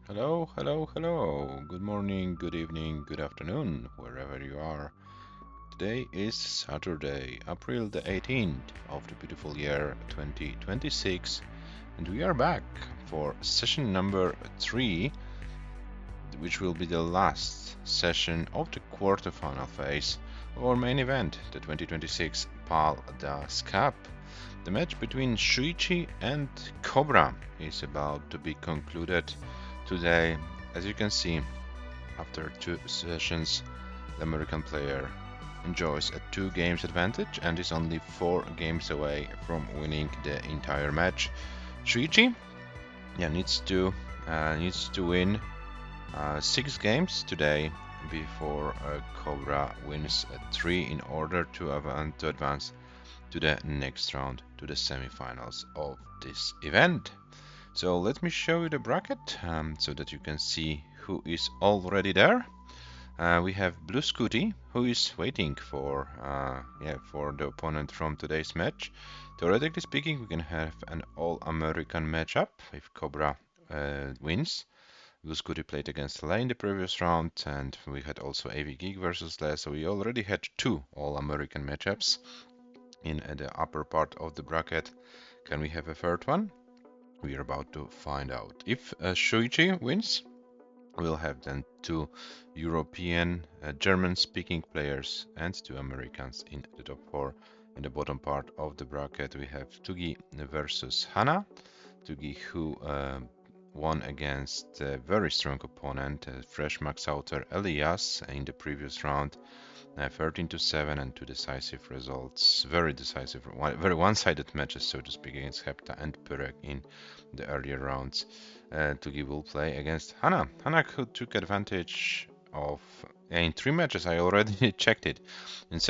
Hello, hello, hello. Good morning, good evening, good afternoon, wherever you are. Today is Saturday, April the 18th of the beautiful year 2026, and we are back for session number 3, which will be the last session of the quarterfinal phase of our main event, the 2026 PAL-DAS Cup. The match between Shuichi and COBRA is about to be concluded today. As you can see, after 2 sessions, the American player enjoys a 2 games advantage and is only 4 games away from winning the entire match. Shuichi, needs to win 6 games today before COBRA wins 3 in order to advance to the next round, to the semifinals of this event. So let me show you the bracket so that you can see who is already there. We have Blue Scooty, who is waiting for the opponent from today's match. Theoretically speaking, we can have an all-American matchup if COBRA wins. Blue Scooty played against Le in the previous round, and we had also AV Geek versus Le, so we already had 2 all-American matchups in the upper part of the bracket. Can we have a third one? We are about to find out. If Shuichi wins, we'll have then 2 European German-speaking players and 2 Americans in the top 4. In the bottom part of the bracket, we have Tugi versus Hana. Tugi, who won against a very strong opponent, fresh max outer Elias in the previous round. 13-7 and 2 decisive results. Very decisive, very one-sided matches, so to speak, against Hepta and Purek in the earlier rounds. Tugi will play against Hana. Hana who took advantage of in 3 matches. I already checked it. In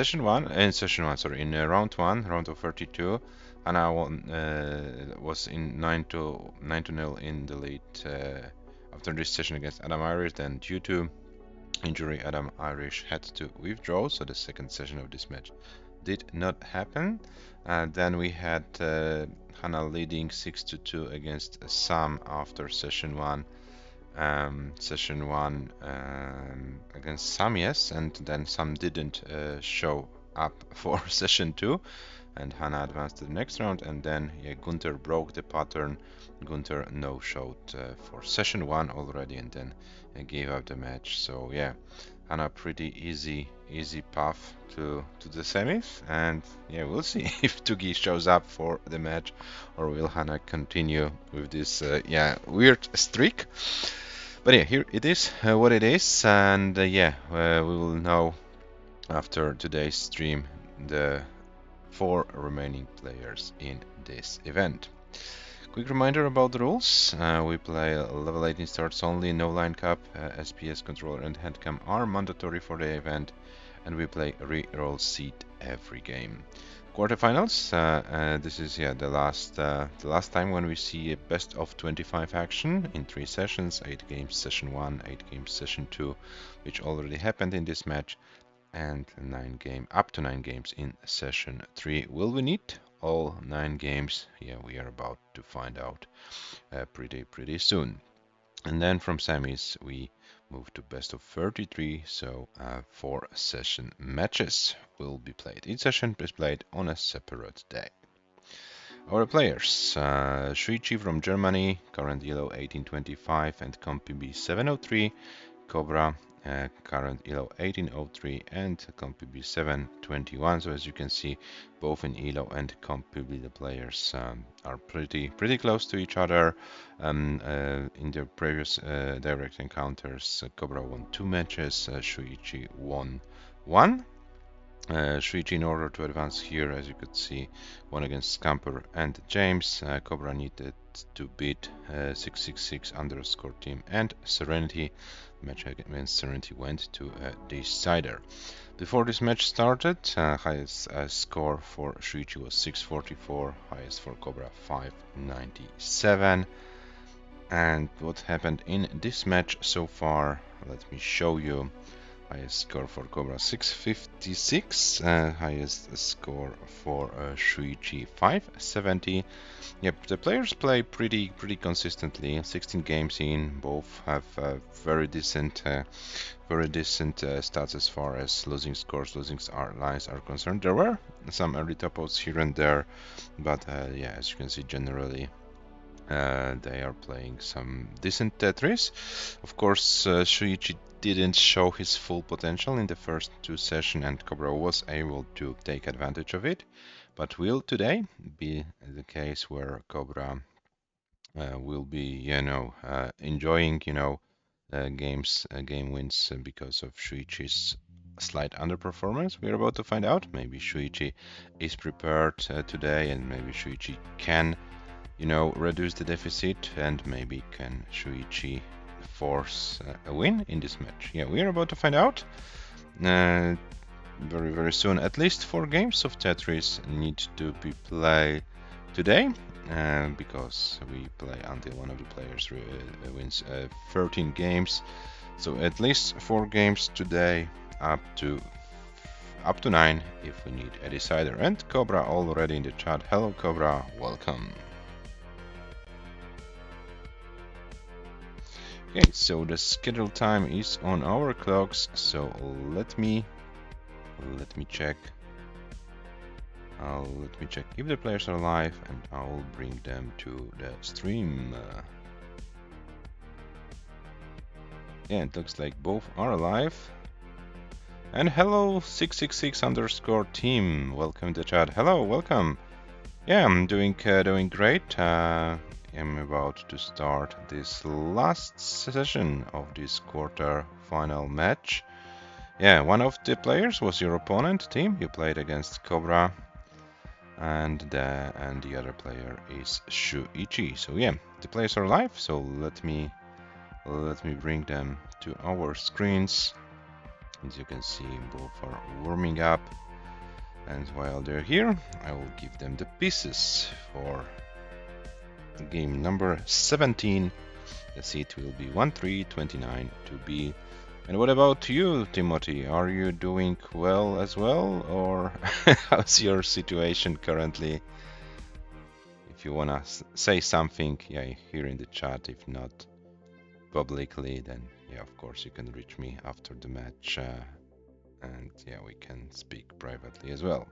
round 1, round of 32, Hana was in 9-0 in the lead after this session against Adam Irish. Then due to injury, Adam Irish had to withdraw, so the second session of this match did not happen. Then we had Hana leading 6-2 against Sam after session 1. Against Sam, yes, and then Sam didn't show up for session 2, and Hana advanced to the next round, and then Gunther broke the pattern. Gunther no-showed for session 1 already, and then gave up the match. So yeah, Hana pretty easy path to the semis, and yeah, we'll see if Tugi shows up for the match, or will Hana continue with this weird streak. But yeah, here it is, what it is, and we will know after today's stream the 4 remaining players in this event. Quick reminder about the rules. We play level 18 starts only, no line cap, SPS controller and handcam are mandatory for the event, and we play re-roll seat every game. Quarterfinals, this is the last time when we see a best of 25 action in 3 sessions, 8 games session 1, 8 games session 2, which already happened in this match, and up to 9 games in session 3. Will we need all 9 games? Yeah, we are about to find out pretty soon. And then from semis we move to best of 33, so 4 session matches will be played. Each session is played on a separate day. Our players, Shuichi from Germany, current elo 1825 and comp PB 703, COBRA, current elo 1803 and comp PB 721. So as you can see, both in elo and comp PB the players are pretty close to each other. In their previous direct encounters, COBRA won 2 matches, Shuichi won 1. Shuichi, in order to advance here, as you could see, won against Scamper and James. COBRA needed to beat 666 underscore team and Serenity. Match against Serenity went to a decider. Before this match started, highest score for Shuichi was 644, highest for COBRA 597. And what happened in this match so far, let me show you. Highest score for Cobra 656, highest score for SHUICHI 570. Yep, the players play pretty consistently. 16 games in, both have very decent stats as far as losing scores, lines are concerned. There were some early topouts here and there, but yeah, as you can see, generally they are playing some decent Tetris. Of course, Shuichi didn't show his full potential in the first two sessions, and Cobra was able to take advantage of it. But will today be the case where Cobra will be, enjoying, game wins because of Shuichi's slight underperformance? We're about to find out. Maybe Shuichi is prepared today, and maybe Shuichi can reduce the deficit, and maybe can Shuichi force a win in this match? Yeah, we are about to find out very soon. At least 4 games of Tetris need to be played today, because we play until one of the players wins 13 games. So at least 4 games today, up to 9 if we need a decider. And Cobra already in the chat. Hello Cobra, welcome. Okay, so the scheduled time is on our clocks, so let me check. Let me check if the players are live, and I'll bring them to the stream. Yeah, it looks like both are live. And hello 666_team, welcome to the chat. Hello, welcome. Yeah, I'm doing great. I'm about to start this last session of this quarter final match. Yeah, one of the players was your opponent team. You played against Cobra, and the other player is Shuichi. So yeah, the players are live. So let me bring them to our screens. As you can see, both are warming up, and while they're here, I will give them the pieces for game number 17. The seat will be 1329 2B. And what about you, Timothy? Are you doing well as well, or how's your situation currently? If you wanna say something, yeah, here in the chat. If not publicly, then yeah, of course you can reach me after the match, and yeah, we can speak privately as well.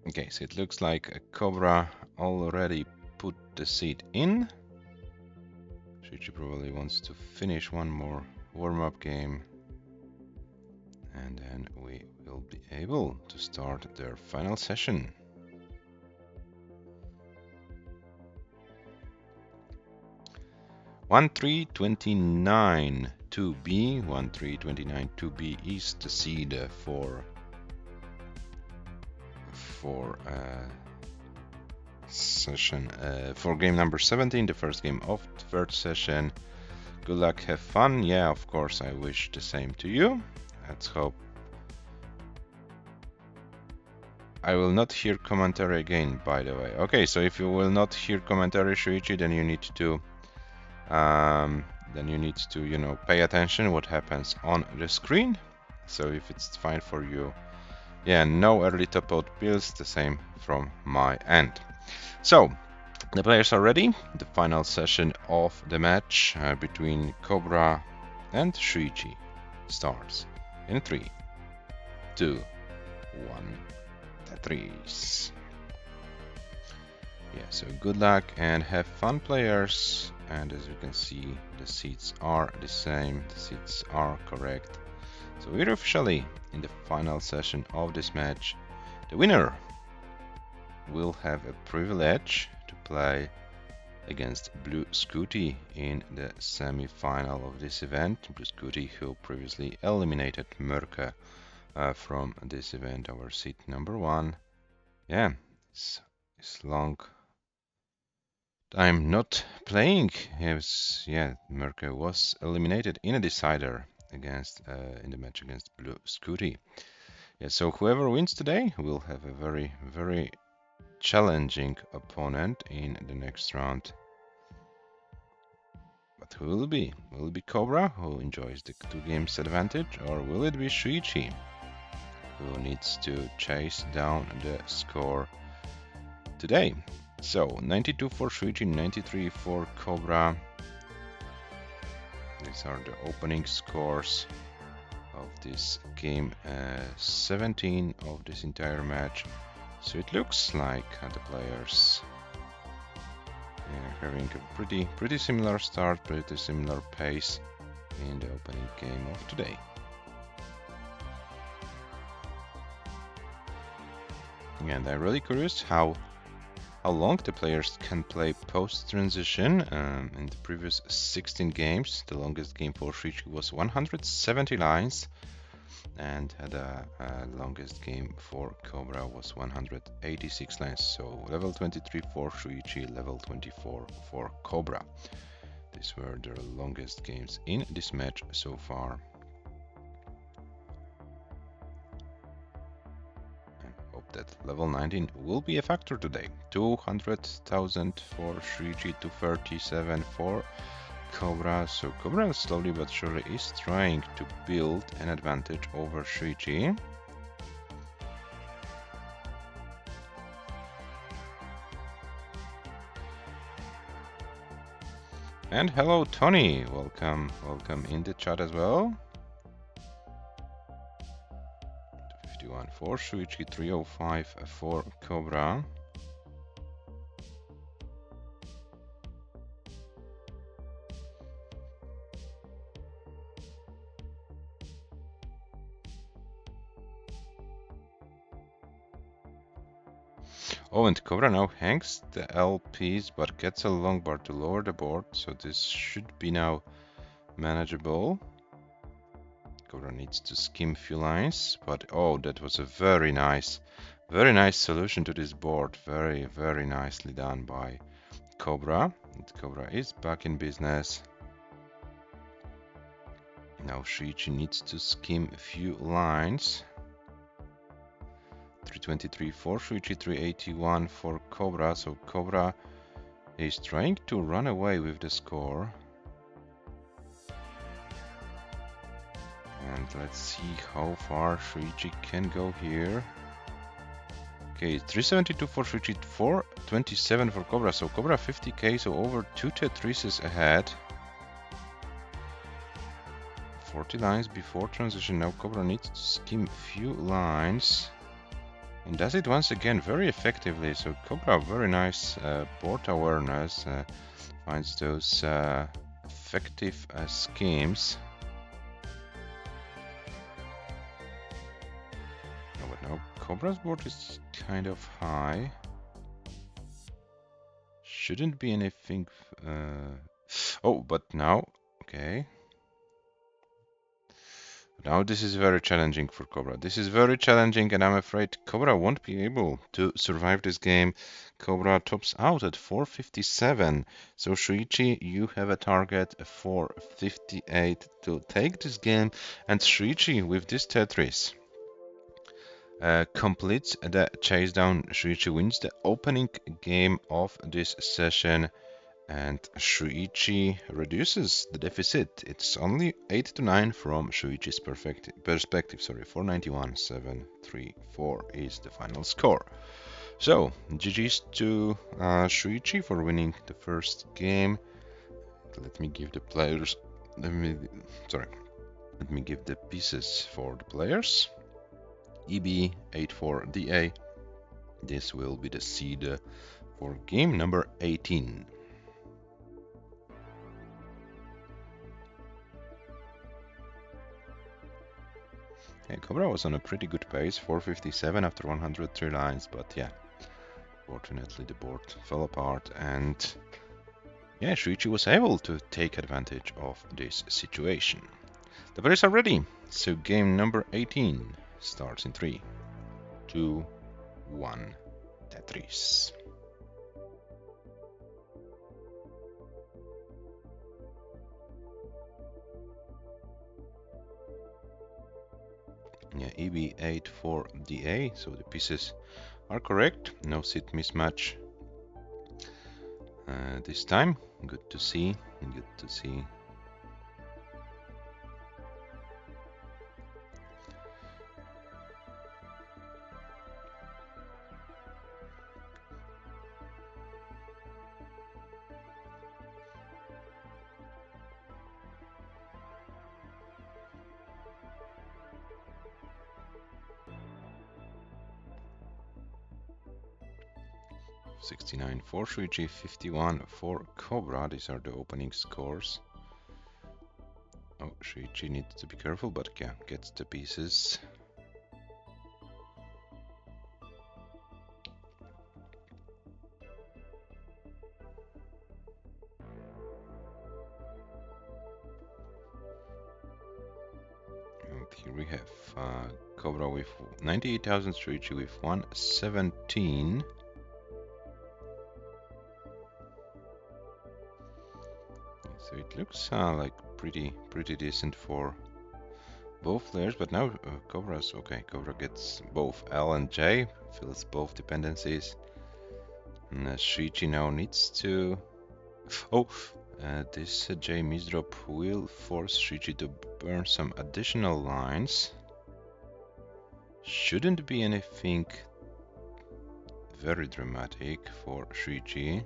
Okay, so it looks like a Cobra already put the seat in. Shuichi probably wants to finish one more warm-up game, and then we will be able to start their final session. One 1329 2B. 1329 2B is the seed for session for game number 17, the first game of the third session. Good luck, have fun. Yeah, of course, I wish the same to you. Let's hope. I will not hear commentary again, by the way. Okay, so if you will not hear commentary, Shuichi, then you need to pay attention what happens on the screen. So if it's fine for you, yeah, no early top out builds, the same from my end. So the players are ready. The final session of the match between Cobra and Shuichi starts in 3, 2, 1. Tetris. Yeah, so good luck and have fun, players. And as you can see, the seats are the same, the seats are correct. So we're officially in the final session of this match. The winner will have a privilege to play against Blue Scooty in the semi-final of this event. Blue Scooty, who previously eliminated Mörke from this event, our seat number 1. Yeah, it's long time not playing. Mörke was eliminated in a decider against in the match against Blue Scooty. Yeah, so whoever wins today will have a very challenging opponent in the next round who will it be? Will it be Cobra, who enjoys the 2 games advantage, or will it be Shuichi, who needs to chase down the score today? So 92 for Shuichi, 93 for Cobra. These are the opening scores of this game 17 of this entire match. So it looks like the players are having a pretty similar start, pretty similar pace in the opening game of today. And I'm really curious how long the players can play post-transition. In the previous 16 games, the longest game for Shuichi was 170 lines, and the longest game for Cobra was 186 lines. So level 23 for Shuichi, level 24 for Cobra. These were the longest games in this match so far. That level 19 will be a factor today. 200,000 for Shuichi, 237 for Cobra. So Cobra slowly but surely is trying to build an advantage over Shuichi. And hello Tony, welcome in the chat as well. 251 for Shuichi, 305 for Cobra. Oh, and Cobra now hangs the LPs but gets a long bar to lower the board, so this should be now manageable. Cobra needs to skim a few lines, but oh, that was a very nice solution to this board. Very nicely done by Cobra. And Cobra is back in business. Now Shuichi needs to skim a few lines. 323 for Shuichi, 381 for Cobra. So Cobra is trying to run away with the score. And let's see how far Shuichi can go here. Okay, 372 for Shuichi, 427 for Cobra. So Cobra 50k, so over 2 Tetrises ahead. 40 lines before transition. Now Cobra needs to skim a few lines. And does it once again very effectively. So Cobra, very nice board awareness. Finds those effective schemes. Now Cobra's board is kind of high. Shouldn't be anything. Oh, but now, okay. Now this is very challenging for Cobra. This is very challenging, and I'm afraid Cobra won't be able to survive this game. Cobra tops out at 457. So Shuichi, you have a target of 458 to take this game, and Shuichi with this Tetris completes the chase down. Shuichi wins the opening game of this session, and Shuichi reduces the deficit. It's only 8 to 9 from Shuichi's perspective. Sorry, 491, 734 is the final score. So GG's to Shuichi for winning the first game. Let me give the players. Let me give the pieces for the players. EB84DA. This will be the seed for game number 18. Okay, Cobra was on a pretty good pace, 457 after 103 lines, but yeah, fortunately the board fell apart, and yeah, Shuichi was able to take advantage of this situation. The players are ready, so game number 18 starts in 3, 2, 1, Tetris. Yeah, EB84DA, so the pieces are correct, no seat mismatch this time, good to see. Good to see. $69 for Shuichi, 51 for Cobra. These are the opening scores. Oh, Shuichi needs to be careful, but yeah, gets the pieces. And here we have Cobra with 98,000, Shuichi with 117. So it looks like pretty decent for both players, but now Cobra's okay. Cobra gets both L and J, fills both dependencies. And Shuichi now needs to... Oh, this J misdrop will force Shuichi to burn some additional lines. Shouldn't be anything very dramatic for Shuichi.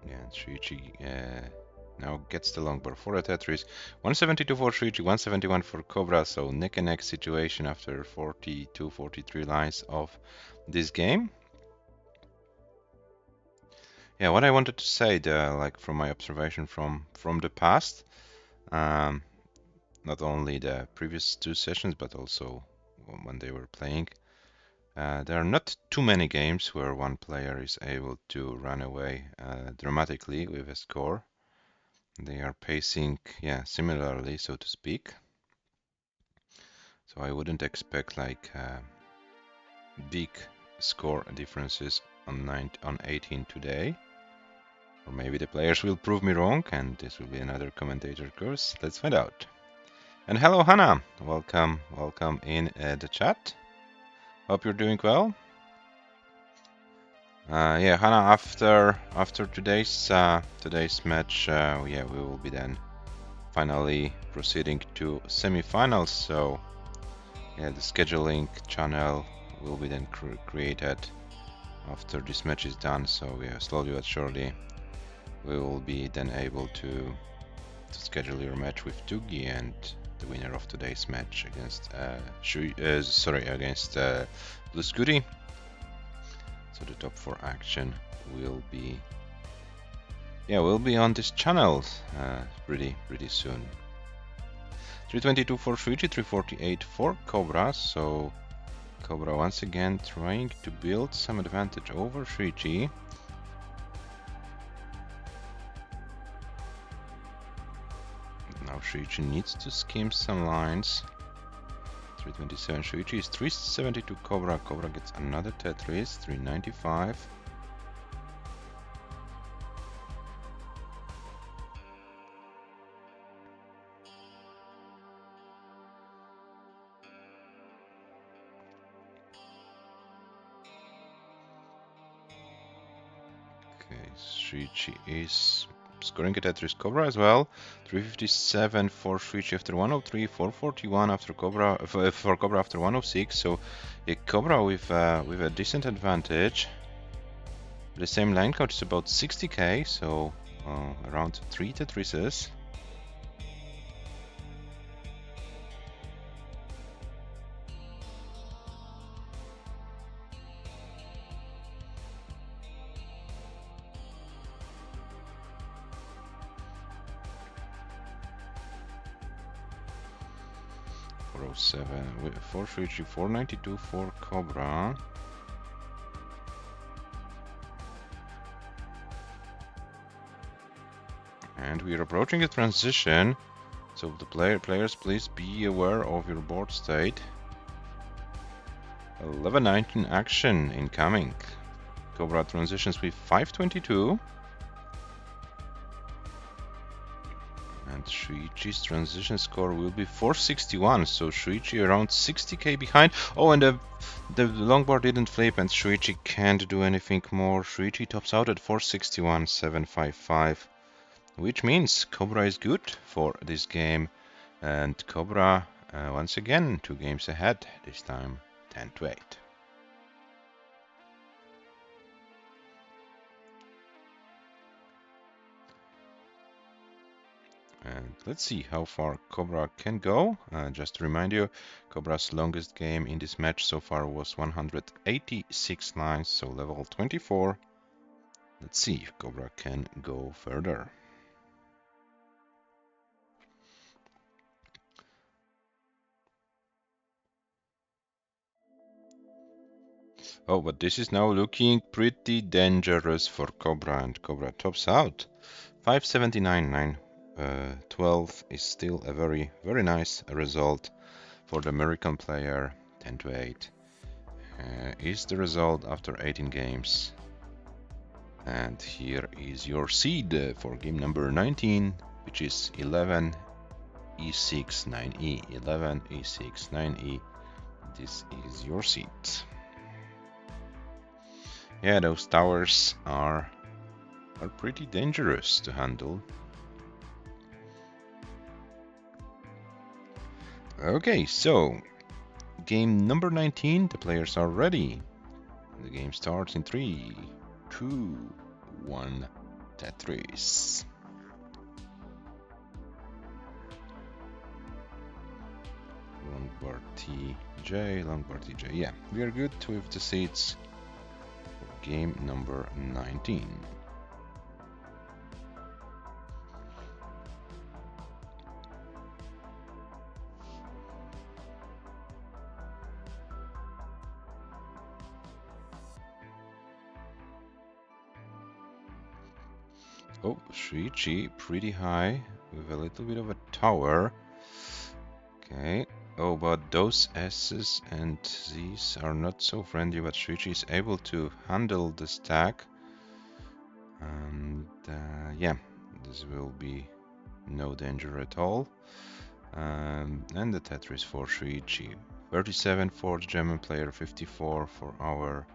Yeah, and Shuichi now gets the longbow for a Tetris. 172 for Shuichi, 171 for Cobra, so neck and neck situation after 42-43 lines of this game. Yeah, what I wanted to say, like from my observation from the past, not only the previous two sessions, but also when they were playing, there are not too many games where one player is able to run away dramatically with a score. They are pacing, yeah, similarly, so to speak. So I wouldn't expect like big score differences on 18 today. Or maybe the players will prove me wrong, and this will be another commentator course. Let's find out. And hello, Hannah. Welcome in the chat. Hope you're doing well. Yeah, Hannah. After today's match, yeah, we will be then finally proceeding to semi-finals. So yeah, the scheduling channel will be then created after this match is done. So yeah, slowly but surely we will be then able to schedule your match with Tugi and the winner of today's match against against Blue Scooty. So the top 4 action will be on this channel pretty soon. 322 for Shuichi, 348 for Cobra. So Cobra once again trying to build some advantage over Shuichi. Now Shuichi needs to scheme some lines. 327 Shuichi is 372 Cobra. Cobra gets another Tetris, 395. Okay, Shuichi is scoring a Tetris Cobra as well. 357 for Shuichi after 103, 441 after Cobra for Cobra after 106. So a Cobra with a decent advantage. The same line count is about 60k, so around 3 Tetrises. For Shuichi, 492 for Cobra. And we are approaching a transition, so the players, please be aware of your board state. 1119 action incoming. Cobra transitions with 522. And Shuichi's transition score will be 461, so Shuichi around 60k behind. Oh, and the longboard didn't flip, and Shuichi can't do anything more. Shuichi tops out at 461, 755, which means COBRA is good for this game. And COBRA, once again, 2 games ahead, this time 10-8. And let's see how far COBRA can go. Just to remind you, COBRA's longest game in this match so far was 186 lines, so level 24. Let's see if COBRA can go further. Oh, but this is now looking pretty dangerous for COBRA, and COBRA tops out. 579, 912 is still a very, very nice result for the American player. 10-8 is the result after 18 games. And here is your seed for game number 19, which is 11 e6 9e. 11 e6 9e. This is your seed. Yeah, those towers are pretty dangerous to handle. Okay, so game number 19, the players are ready. The game starts in 3, 2, 1, Tetris. Longboard TJ, Longboard TJ. Yeah, we are good with the seats for game number 19. Oh, Shuichi pretty high with a little bit of a tower. Okay. Oh, but those S's and Z's are not so friendly, but Shuichi is able to handle the stack. And yeah, this will be no danger at all. And the Tetris for Shuichi. 37 for the German player, 54 for our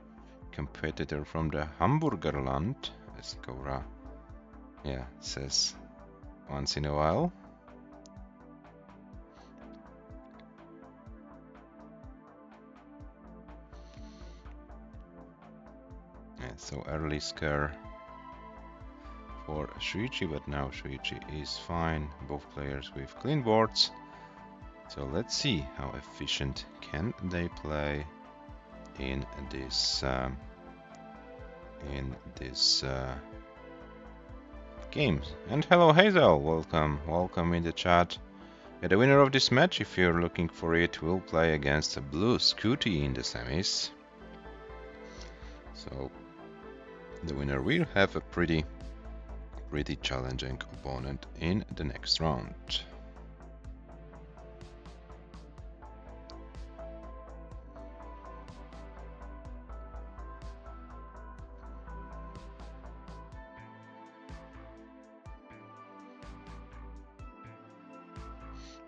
competitor from the Hamburgerland, as COBRA, yeah, says once in a while. Yeah, so early scare for Shuichi, but now Shuichi is fine. Both players with clean boards. So let's see how efficient can they play in this game. And hello Hazel, welcome in the chat. Yeah, the winner of this match, if you're looking for it, will play against a blue Scooty in the semis. So the winner will have a pretty challenging opponent in the next round.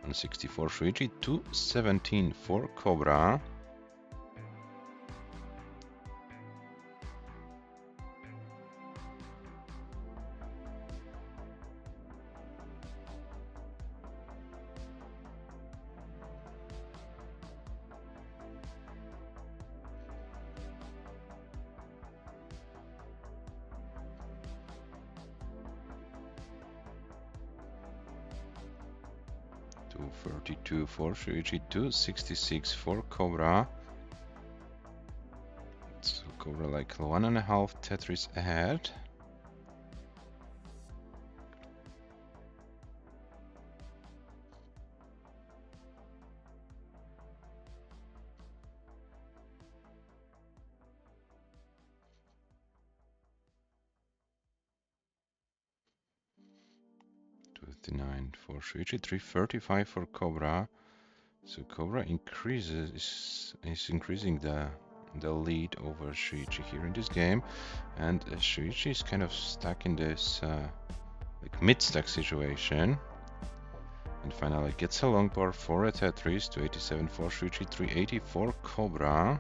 On 64 Shuichi, 217 for COBRA. .32 for Shuichi, 266 for COBRA. So COBRA like 1.5 Tetris ahead. For Shuichi, 335 for COBRA. So COBRA is increasing the lead over Shuichi here in this game, and Shuichi is kind of stuck in this like mid-stack situation. And finally gets a long bar for a Tetris, 287 for SHUICHI, 380 for COBRA.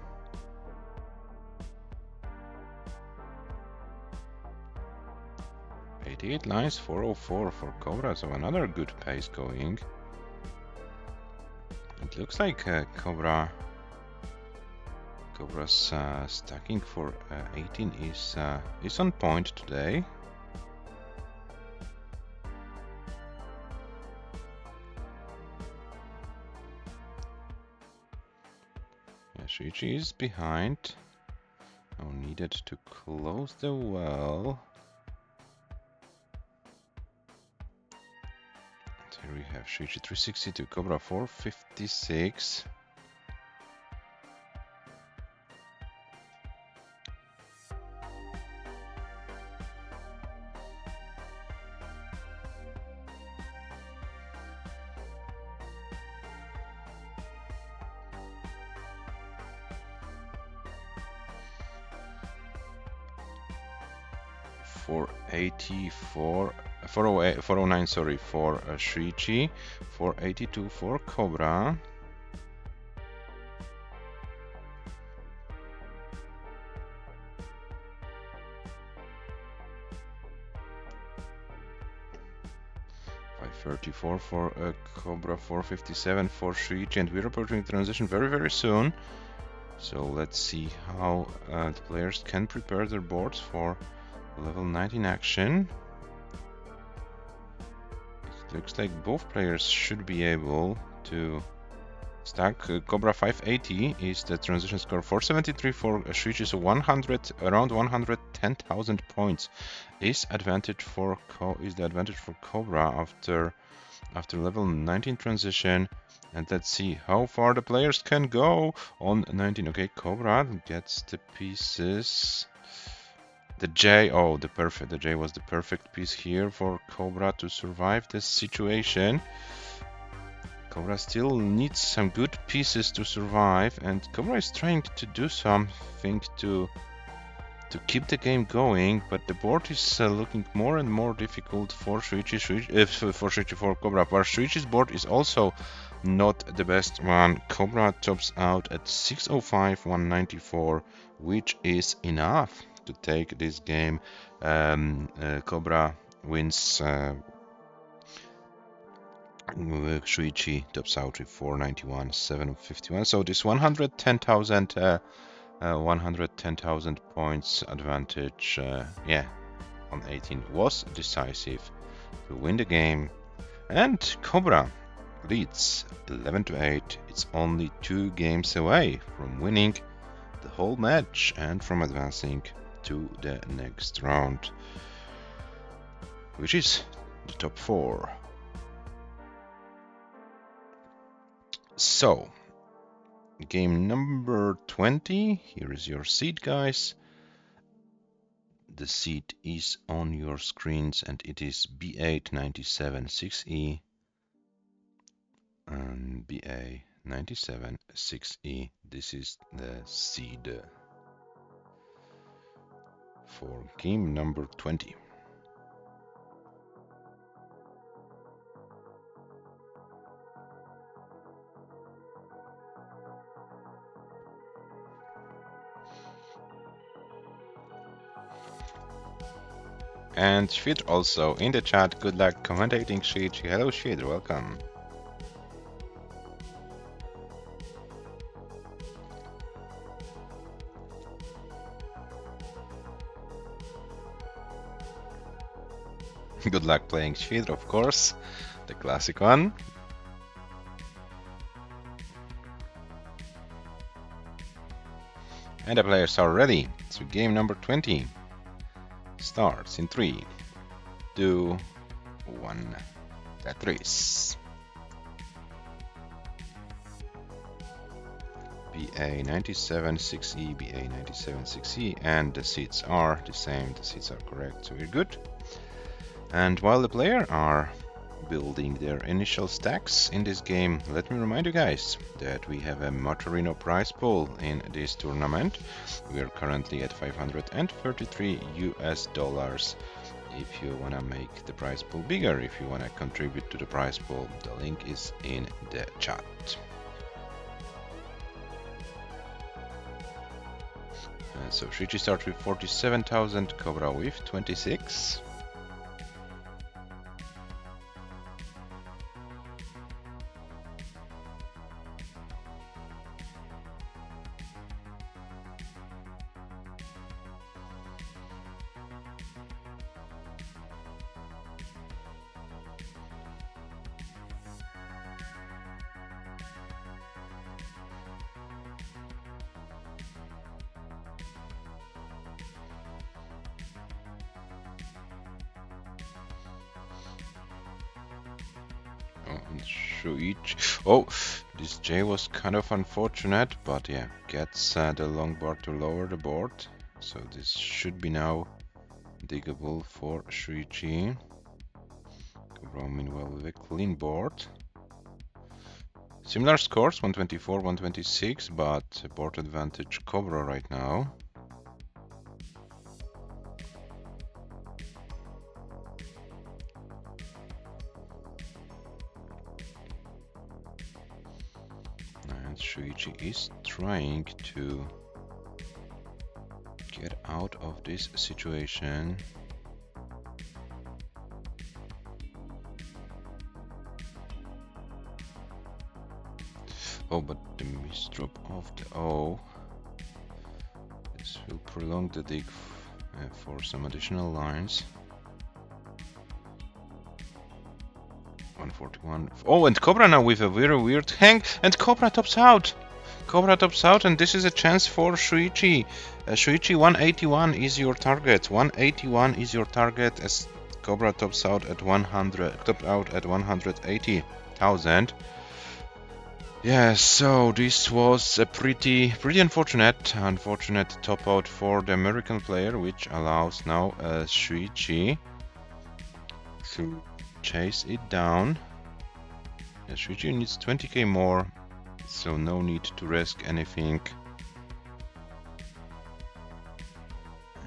.88 lines, 404 for COBRA, so another good pace going. It looks like COBRA's stacking for 18 is on point today. Yeah, SHUICHI is behind. Now needed to close the well. Here we have SHUICHI 360 to COBRA 456. .484 408, 409, sorry, for SHUICHI, 482 for COBRA. .534 for COBRA, 457 for SHUICHI, and we're approaching transition very, very soon. So let's see how the players can prepare their boards for level 19 action. It looks like both players should be able to stack. COBRA 580 is the transition score, 473 for SHUICHI, so 100, around 110,000 points is the advantage for COBRA after level 19 transition. And let's see how far the players can go on 19. Okay, COBRA gets the pieces. The J, oh, the J was the perfect piece here for COBRA to survive this situation. COBRA still needs some good pieces to survive, and COBRA is trying to do something to keep the game going, but the board is looking more and more difficult for for COBRA. But SHUICHI's board is also not the best one. COBRA tops out at 605, 194, which is enough to take this game. COBRA wins. SHUICHI tops out with 491, 751. So this 110,000 points advantage, yeah, on 18 was decisive to win the game. And COBRA leads 11-8. It's only 2 games away from winning the whole match and from advancing to the next round, which is the top 4. So, game number 20, here is your seed, guys. The seed is on your screens, and it is B8 97 6E and BA 97 6E. This is the seed for game number 20. And Shvidr also in the chat. Good luck commentating, SHUICHI. Hello Shvidr, welcome. Good luck playing Shvidr, of course, the classic one. And the players are ready. So game number 20 starts in 3, 2, 1. Tetris. BA 97 6E, BA 97 6E, and the seats are the same. The seats are correct, so we're good. And while the players are building their initial stacks in this game, let me remind you guys that we have a Motorino prize pool in this tournament. We are currently at $533 US. if you want to make the prize pool bigger, if you want to contribute to the prize pool, the link is in the chat. So SHUICHI starts with 47,000, COBRA with 26. SHUICHI. Oh, this J was kind of unfortunate, but yeah, gets the long bar to lower the board. So this should be now diggable for SHUICHI. COBRA meanwhile with a clean board. Similar scores, 124, 126, but board advantage COBRA right now. And SHUICHI is trying to get out of this situation. Oh, but the misdrop of the O. This will prolong the dig for some additional lines. 141. Oh, and COBRA now with a very weird hang, and COBRA tops out. COBRA tops out, and this is a chance for SHUICHI. SHUICHI 181 is your target. 181 is your target as COBRA tops out at 180,000. Yeah, so this was a pretty unfortunate top out for the American player, which allows now SHUICHI to chase it down. Yeah, SHUICHI needs 20k more, so no need to risk anything.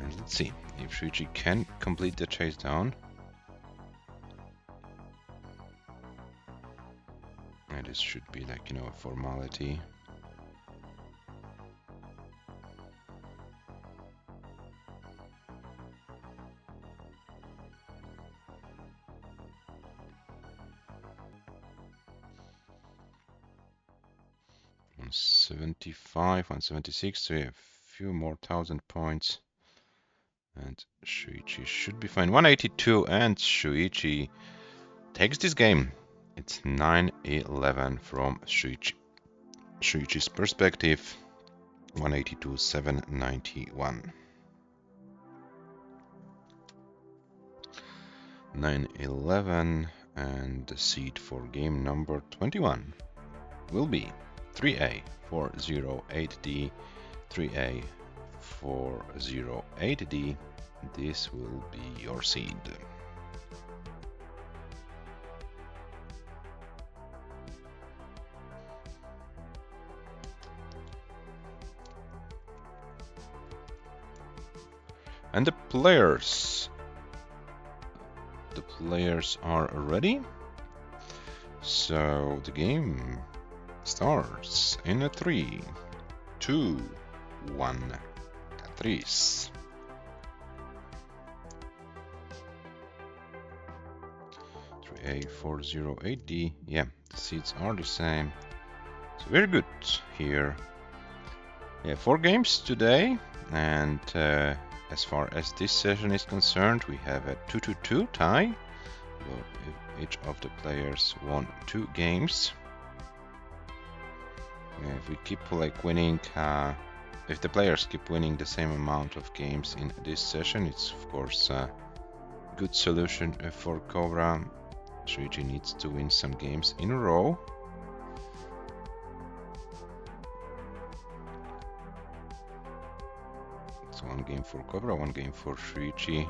And let's see if SHUICHI can complete the chase down. And this should be like, you know, a formality. $175, $176, so yeah, a few more thousand points. And SHUICHI should be fine. 182, and SHUICHI takes this game. It's 9-11 from SHUICHI. SHUICHI's perspective, 182, 791. 9-11, and the seed for game number 21 will be 3A408D, 3A408D. This will be your seed. And the players are ready. So the game starts in a 3, 2, 1, Tetris. A408D. Yeah, the seeds are the same. So very good here. Yeah, 4 games today, and as far as this session is concerned, we have a 2-2 tie. So each of the players won 2 games. Yeah, if we keep like winning, if the players keep winning the same amount of games in this session, it's of course a good solution for COBRA. SHUICHI needs to win some games in a row. So 1 game for COBRA, 1 game for SHUICHI.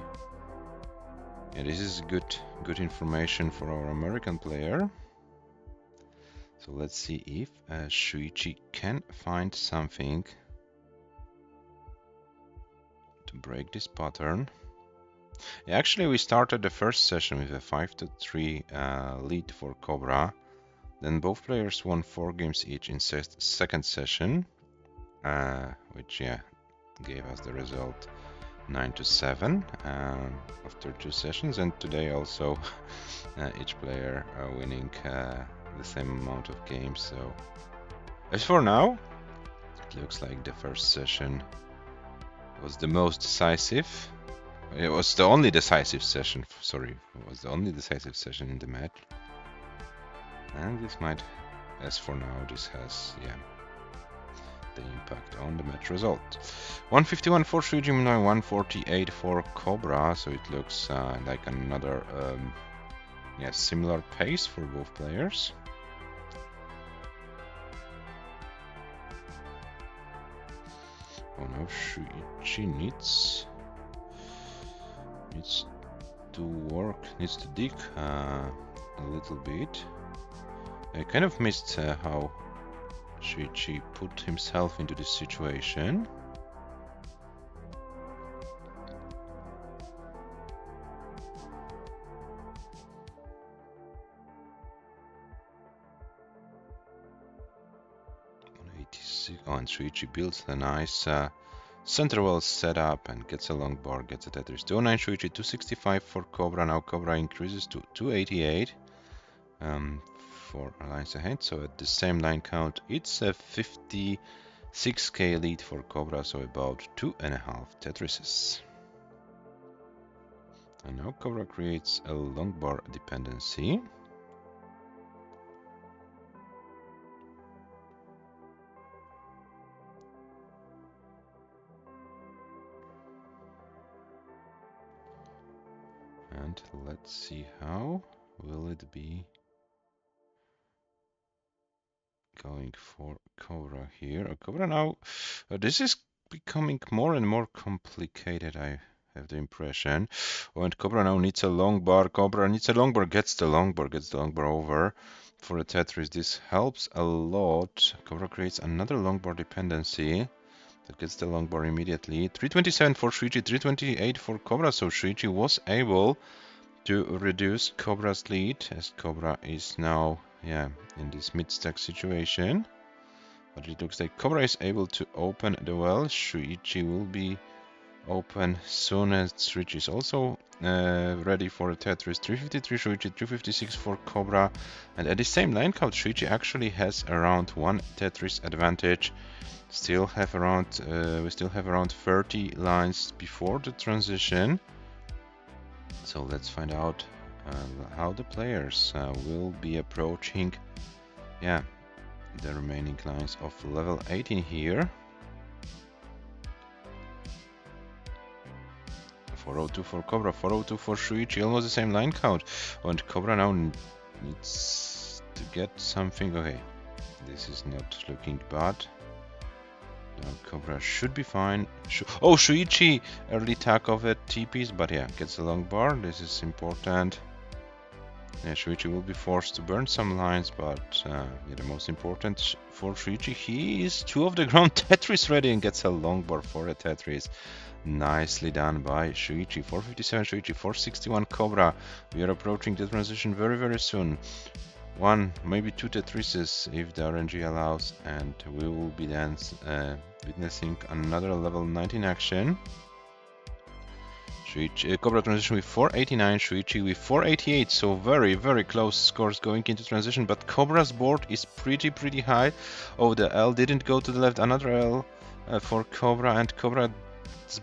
Yeah, this is good information for our American player. So let's see if SHUICHI can find something to break this pattern. Actually, we started the first session with a 5-3 lead for Cobra. Then both players won 4 games each in second session, which gave us the result 9-7 after 2 sessions. And today also each player winning the same amount of games. So as for now, it looks like the first session was the most decisive. It was the only decisive session. Sorry, it was the only decisive session in the match. And this might, as for now, this has the impact on the match result. 151 for Shuichi, 148 for Cobra. So it looks like another similar pace for both players. Oh no, Shuichi needs to work, needs to dig a little bit. I kind of missed how Shuichi put himself into this situation. Oh, and Shuichi builds a nice center well setup and gets a long bar, gets a Tetris. 209 Shuichi, 265 for Cobra. Now Cobra increases to 288 for lines ahead. So at the same line count, it's a 56k lead for Cobra, so about 2.5 Tetrises. And now Cobra creates a long bar dependency. And let's see how will it be going for Cobra here. Cobra now, this is becoming more and more complicated, I have the impression. Oh, and Cobra now needs a long bar. Cobra needs a long bar, gets the long bar over for a Tetris. This helps a lot. Cobra creates another long bar dependency that gets the long bar immediately. 327 for Shuichi, 328 for Cobra. So Shuichi was able to reduce Cobra's lead, as Cobra is now in this mid-stack situation. But it looks like Cobra is able to open the well. Shuichi will be open soon as Shuichi is also ready for a Tetris. 353 Shuichi, 356 for Cobra. And at the same line count, Shuichi actually has around 1 Tetris advantage. We still have around 30 lines before the transition. So let's find out how the players will be approaching the remaining lines of level 18 here. 402 for Cobra, 402 for Shuichi, almost the same line count. And Cobra now needs to get something. Okay, this is not looking bad. Now Cobra should be fine. Oh, Shuichi early tag of a TPs, but gets a long bar. This is important. Shuichi will be forced to burn some lines, but the most important for Shuichi, he is 2 of the ground Tetris ready and gets a long bar for a Tetris. Nicely done by Shuichi. 457 Shuichi, 461 Cobra. We are approaching the transition very, very soon. 1, maybe 2 Tetrises if the RNG allows, and we will be then witnessing another level 19 action. Cobra transition with 489, Shuichi with 488, so very, very close scores going into transition, but Cobra's board is pretty high. Oh, the L didn't go to the left, another L for Cobra, and Cobra's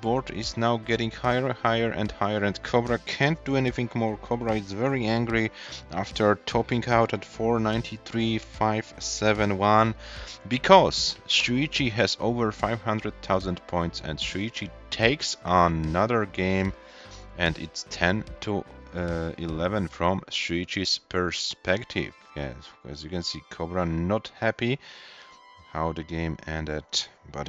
board is now getting higher and higher, and Cobra can't do anything more. Cobra is very angry after topping out at 493,571 because Shuichi has over 500,000 points, and Shuichi takes another game, and it's 10-11 from Shuichi's perspective. Yes, as you can see, Cobra not happy how the game ended, but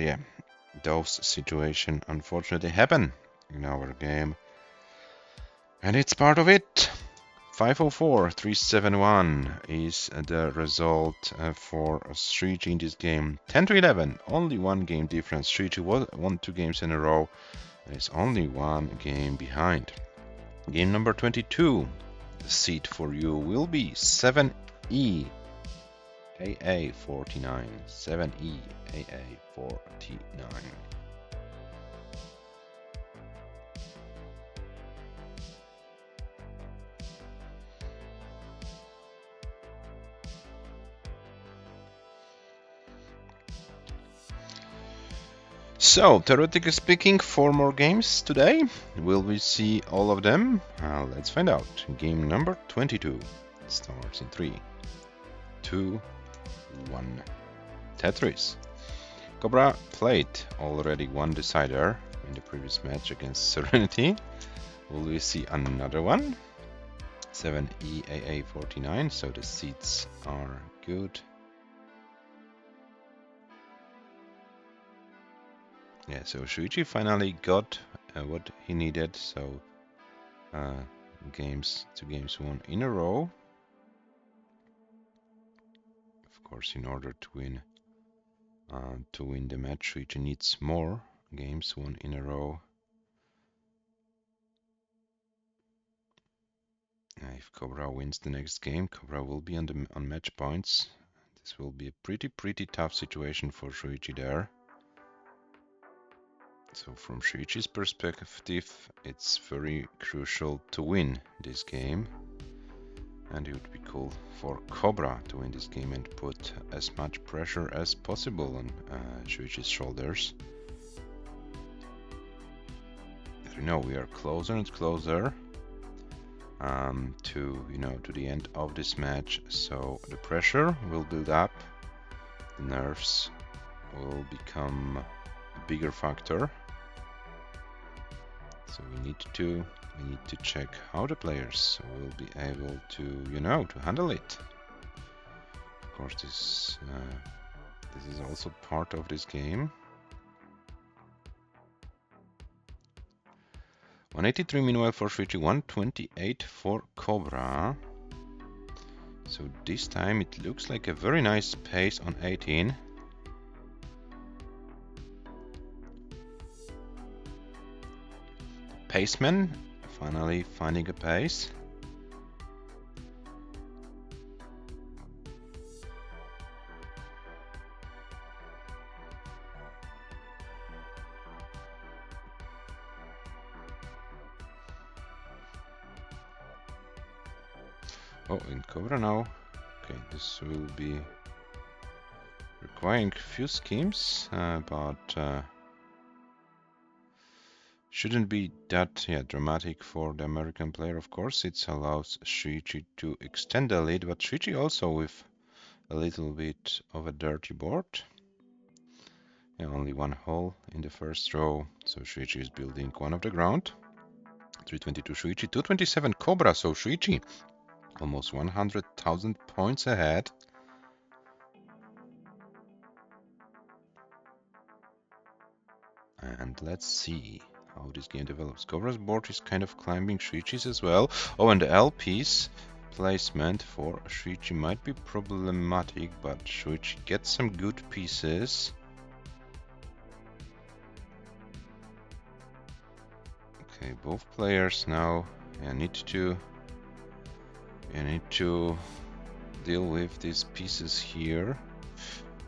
those situations unfortunately happen in our game, and it's part of it. 504, 371 is the result for Shuichi in this game. 10-11, only 1 game difference. Shuichi won 2 games in a row. There is only 1 game behind. Game number 22. The seed for you will be 7E AA49. 7E AA49. So, theoretically speaking, 4 more games today. Will we see all of them? Let's find out. Game number 22 starts in 3, 2, 1. Tetris. Cobra played already one decider in the previous match against Serenity. Will we see another one? 7EAA49, so the seats are good. Yeah, so Shuichi finally got what he needed, so 2 games won in a row. Of course, in order to win the match, Shuichi needs more games won in a row. If Cobra wins the next game, Cobra will be on match points. This will be a pretty tough situation for Shuichi there. So from Shuichi's perspective, it's very crucial to win this game. And it would be cool for Cobra to win this game and put as much pressure as possible on Shuichi's shoulders. As we know, we are closer and closer to the end of this match, so the pressure will build up, the nerves will become a bigger factor. So we need to check how the players will be able to handle it. Of course, this is also part of this game. 183 meanwhile for Shuichi, 128 for Cobra. So this time it looks like a very nice pace on 18. Paceman finally finding a pace. Oh, in Cobra now. Okay, this will be requiring a few schemes, but shouldn't be that dramatic for the American player. Of course, it allows Shuichi to extend the lead, but Shuichi also with a little bit of a dirty board. Yeah, only one hole in the first row, so Shuichi is building one of the ground. 322 Shuichi, 227 Cobra, so Shuichi almost 100,000 points ahead. And let's see how this game develops. Cobra's board is kind of climbing Shuichi's as well. Oh, and the LP's placement for Shuichi might be problematic, but Shuichi gets some good pieces. Okay, both players now need to deal with these pieces here.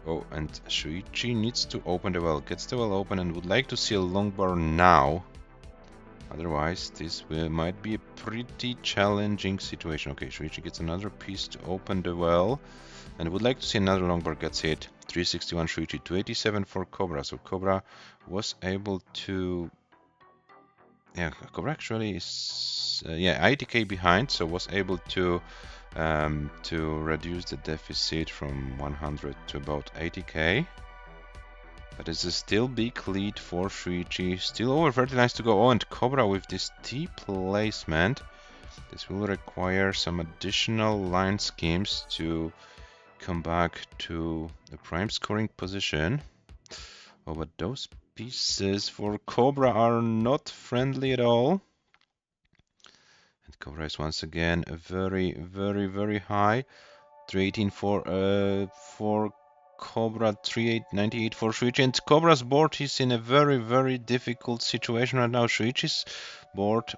Oh, and Shuichi needs to open the well, gets the well open, and would like to see a long bar now. Otherwise, this might be a pretty challenging situation. Okay, Shuichi gets another piece to open the well, and would like to see another long bar gets hit. 361 Shuichi, 287 for Cobra. So Cobra was able to... Yeah, Cobra actually is... yeah, ITK behind, so was able to reduce the deficit from 100 to about 80k. But it's a still big lead for Shuichi. Still over 30 lines to go. Oh, and Cobra with this T placement. This will require some additional line schemes to come back to the prime scoring position. Oh, but those pieces for Cobra are not friendly at all. And Cobra is once again a very high. 318 for Cobra, 3898 for Shuichi, and Cobra's board is in a very difficult situation right now. Shuichi's board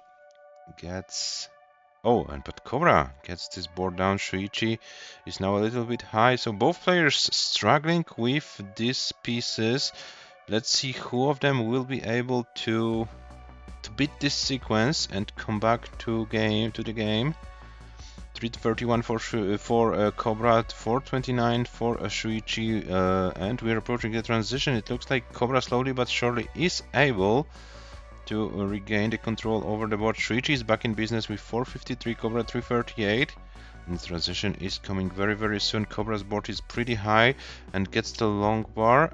gets... Oh, and but Cobra gets this board down. Shuichi is now a little bit high, so both players struggling with these pieces. Let's see who of them will be able to beat this sequence and come back to the game. 331 for Cobra, 429 for Shuichi, and we're approaching the transition. It looks like Cobra slowly but surely is able to regain the control over the board. Shuichi is back in business with 453, Cobra 338. And the transition is coming very, very soon. Cobra's board is pretty high and gets the long bar.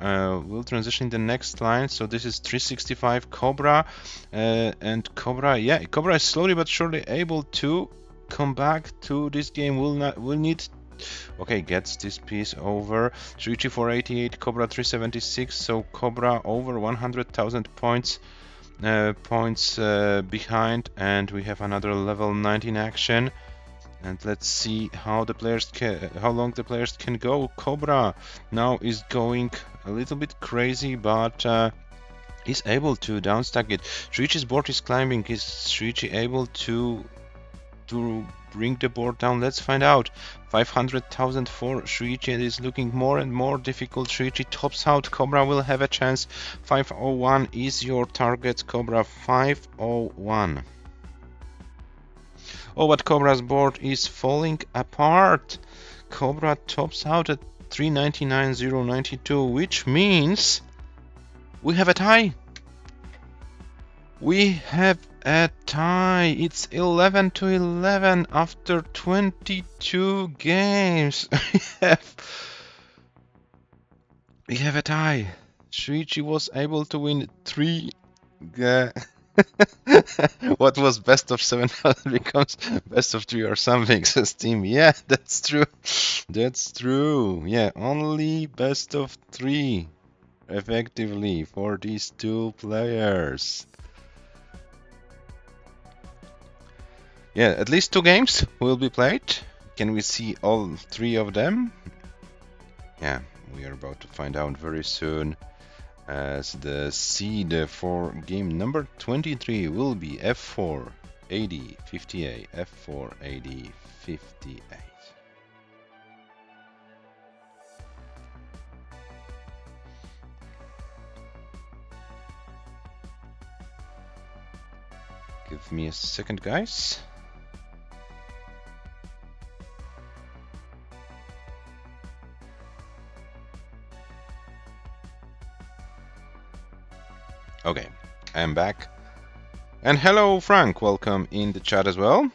We'll transition in the next line. So this is 365 Cobra. And Cobra, yeah, Cobra is slowly but surely able to come back to this game. Will need... Okay, gets this piece over. Shuichi 488, Cobra 376. So Cobra over 100,000 points. Behind, and we have another level 19 action. And let's see how long the players can go. Cobra now is going a little bit crazy, but is able to downstack it. Shuichi's board is climbing. Is Shuichi able to bring the board down? Let's find out. 500,000 for Shuichi. It is looking more and more difficult. Shuichi tops out. Cobra will have a chance. 501 is your target, Cobra. 501. Oh, but Cobra's board is falling apart. Cobra tops out at 399,092, which means we have a tie. We have a tie. It's 11 to 11 after 22 games. we have a tie. Shuichi was able to win 3 what was best of 7 becomes best of 3 or something, says Team. Yeah, that's true. That's true. Yeah, only best of 3 effectively for these 2 players. Yeah, at least 2 games will be played. Can we see all 3 of them? Yeah, we are about to find out very soon. As the seed for game number 23 will be F4 AD 58, F4 AD 58. Give me a second, guys. Okay, I am back. And hello, Frank. Welcome in the chat as well.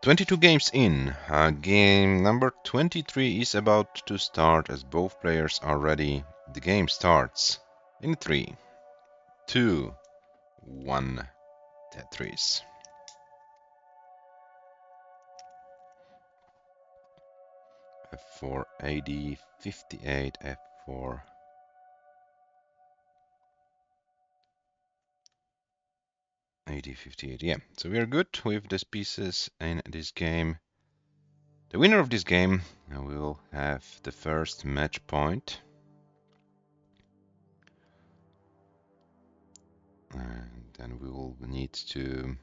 22 games in. Game number 23 is about to start as both players are ready. The game starts in 3, 2, 1. Tetris. F4 AD 58, F4. AD 58, yeah. So we are good with these pieces in this game. The winner of this game will have the first match point. And then we will need to...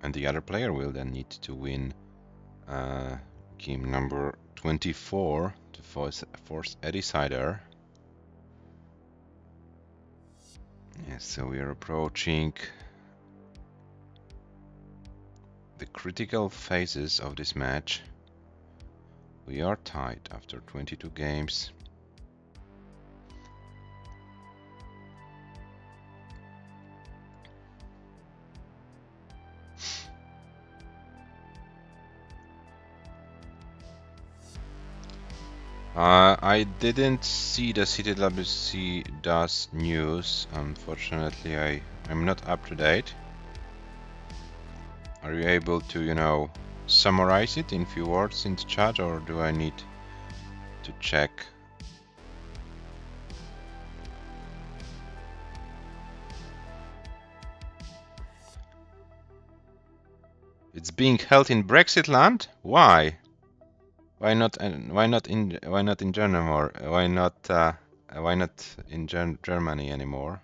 And the other player will then need to win game number 24 to force a decider. Yes, so we are approaching the critical phases of this match. We are tied after 22 games. I didn't see the CTWC does news. Unfortunately, I'm not up to date. Are you able to, you know, summarize it in few words in the chat, or do I need to check? It's being held in Brexit land? Why? Why not in Germany, or why not in Germany anymore?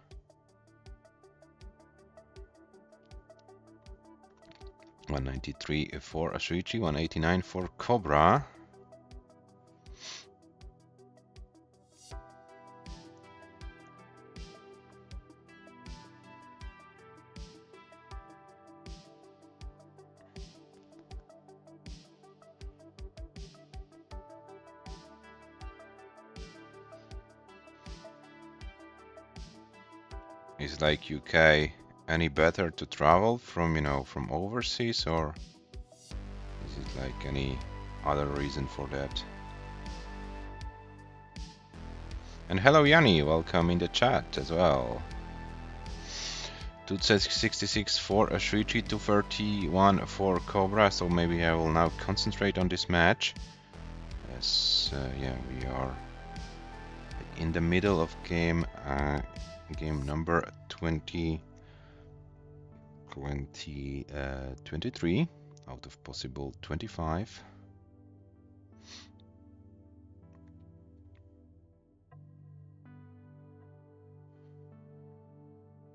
193 for SHUICHI, 189 for COBRA. Is like UK any better to travel from, from overseas, or is it like any other reason for that? And hello Yanni, welcome in the chat as well. 266 for SHUICHI, 231 for COBRA, so maybe I will now concentrate on this match. Yes, yeah, we are in the middle of game number 23 out of possible 25.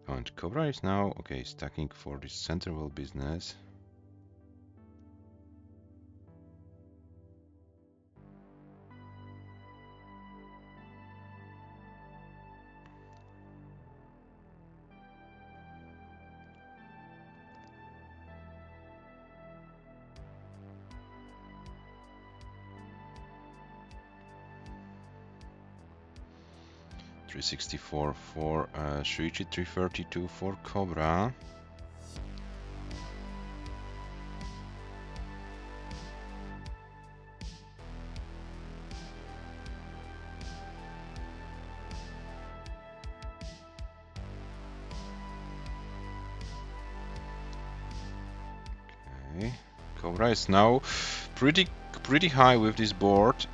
And COBRA is now, okay, stacking for this center wall business. $364 for SHUICHI, $332 for COBRA. Okay, COBRA is now pretty high with this board.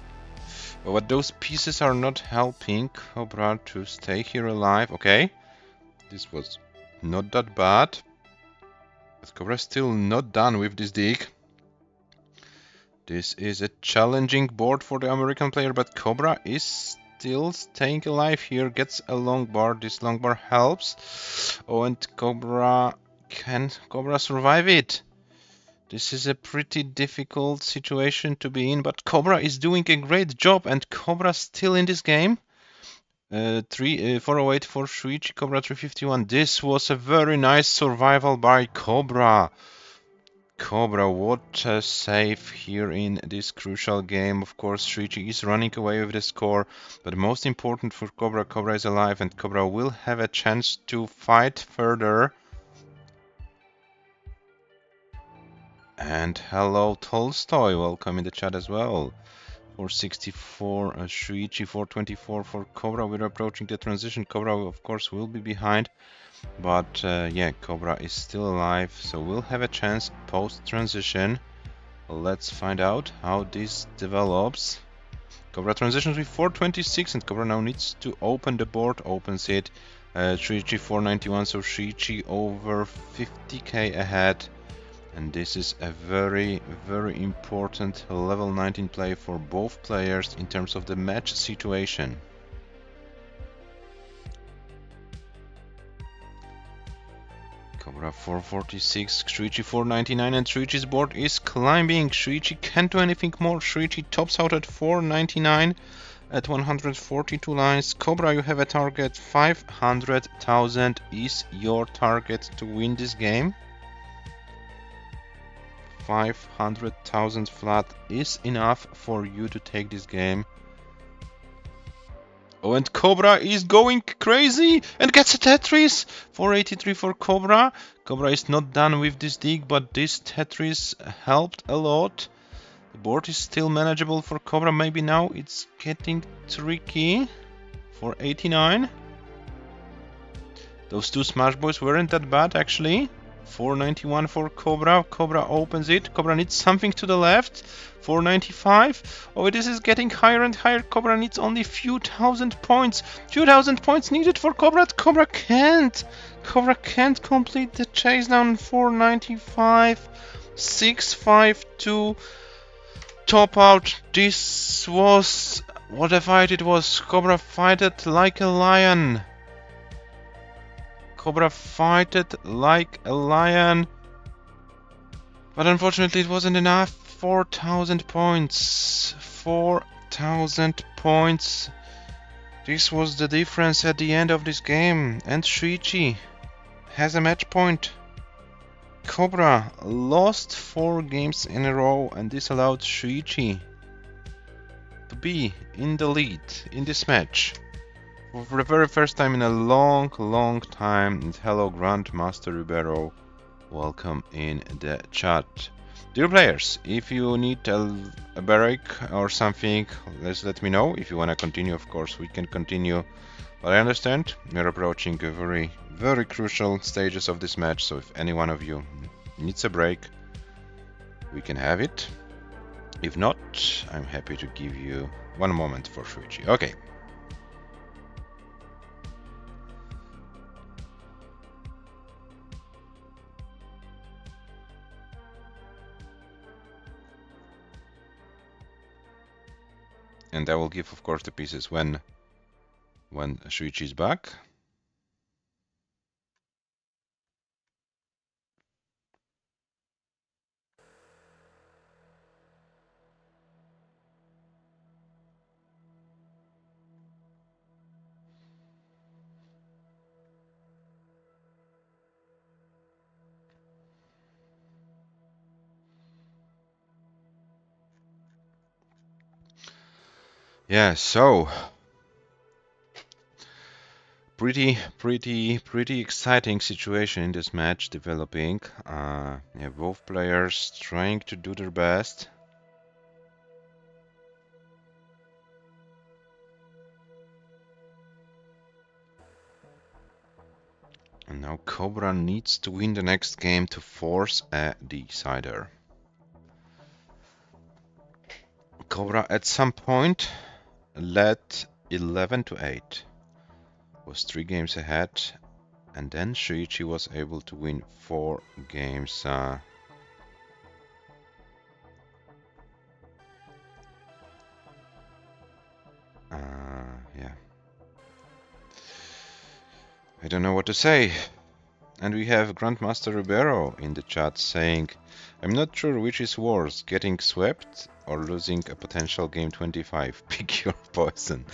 But those pieces are not helping COBRA to stay here alive. Okay, this was not that bad. But COBRA is still not done with this dig. This is a challenging board for the American player, but COBRA is still staying alive here. Gets a long bar. This long bar helps. Oh, and COBRA, can COBRA survive it? This is a pretty difficult situation to be in, but COBRA is doing a great job, and COBRA still in this game. 408 for SHUICHI, COBRA 351. This was a very nice survival by COBRA. COBRA, what a save here in this crucial game. Of course, SHUICHI is running away with the score, but most important for COBRA, COBRA is alive, and COBRA will have a chance to fight further. And hello Tolstoy, welcome in the chat as well. 464 SHUICHI, 424 for COBRA. We're approaching the transition. COBRA of course will be behind, but yeah, COBRA is still alive, so we'll have a chance post transition. Let's find out how this develops. COBRA transitions with 426, and COBRA now needs to open the board. Opens it. SHUICHI 491, so SHUICHI over 50k ahead. And this is a very important level 19 play for both players in terms of the match situation. COBRA 446, SHUICHI 499, and SHUICHI's board is climbing. SHUICHI can't do anything more. SHUICHI tops out at 499 at 142 lines. COBRA, you have a target. 500,000 is your target to win this game. 500,000 flat is enough for you to take this game. Oh, and COBRA is going crazy and gets a Tetris. 483 for COBRA. COBRA is not done with this dig, but this Tetris helped a lot. The board is still manageable for COBRA. Maybe now it's getting tricky. 489. Those two Smash Boys weren't that bad actually. 491 for COBRA. COBRA opens it. COBRA needs something to the left. 495. Oh, this is getting higher and higher. COBRA needs only few thousand points. Few thousand points needed for COBRA. COBRA can't. COBRA can't complete the chase down. 495. 652. Top out. This was what a fight it was. COBRA fighted like a lion. COBRA fighted like a lion. But unfortunately it wasn't enough. 4,000 points. 4,000 points. This was the difference at the end of this game. And SHUICHI has a match point. COBRA lost 4 games in a row, and this allowed SHUICHI to be in the lead in this match. For the very first time in a long, long time. And hello Grandmaster Ribeiro. Welcome in the chat. Dear players, if you need a break or something, let me know. If you want to continue, of course, we can continue. But I understand we're approaching a very, very crucial stages of this match. So if any one of you needs a break, we can have it. If not, I'm happy to give you one moment for SHUICHI. Okay. And I will give, of course, the pieces when SHUICHI is back. Yeah, so pretty exciting situation in this match developing. Yeah, both players trying to do their best. And now COBRA needs to win the next game to force a decider. COBRA at some point led 11-8. Was 3 games ahead, and then SHUICHI was able to win 4 games. Yeah. I don't know what to say. And we have Grandmaster Ribeiro in the chat saying, I'm not sure which is worse, getting swept or losing a potential game 25. Pick your poison.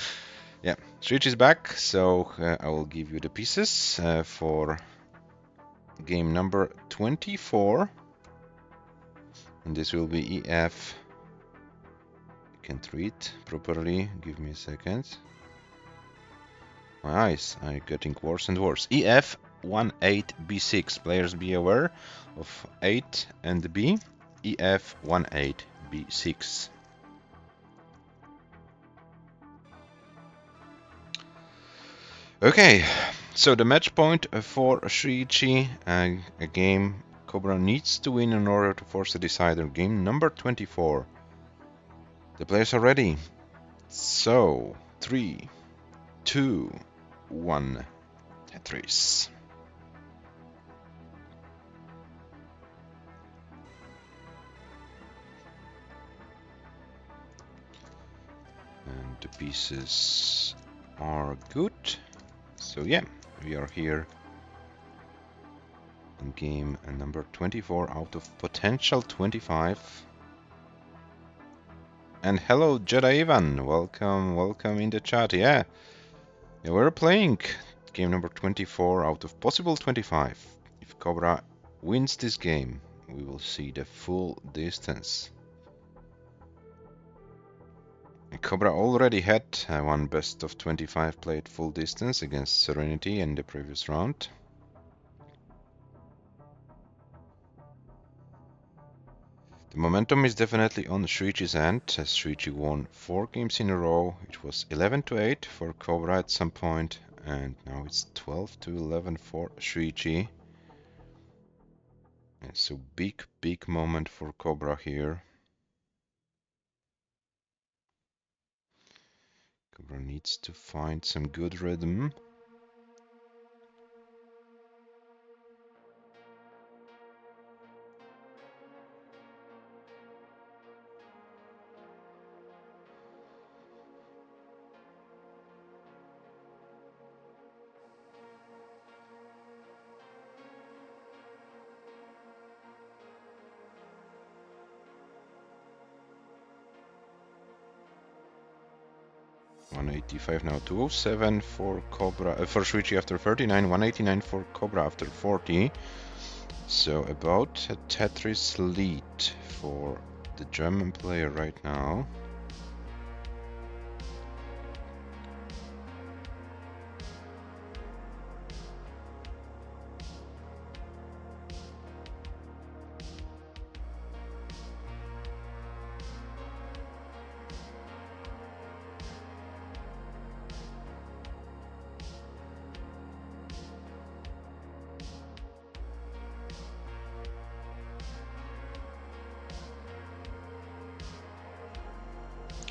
Yeah, SHUICHI is back, so I will give you the pieces for game number 24. And this will be EF. I can't read properly, give me a second. My eyes are getting worse and worse. EF 18B6. Players be aware of 8 and B. EF 18B6. Okay, so the match point for SHUICHI, a game COBRA needs to win in order to force a decider. Game number 24. The players are ready. So, 3, 2, 1, Tetris. And the pieces are good. So yeah, we are here in game number 24 out of potential 25. And hello Jedi Ivan, welcome in the chat. Yeah, we're playing game number 24 out of possible 25. If COBRA wins this game, we will see the full distance. COBRA already had one best of 25 played full distance against Serenity in the previous round. The momentum is definitely on SHUICHI's end, as SHUICHI won 4 games in a row. It was 11-8 for COBRA at some point, and now it's 12-11 for SHUICHI. It's a big moment for COBRA here. COBRA needs to find some good rhythm. 185 now, 207 for Cobra, for Shuichi after 39, 189 for Cobra after 40. So about a Tetris lead for the German player right now.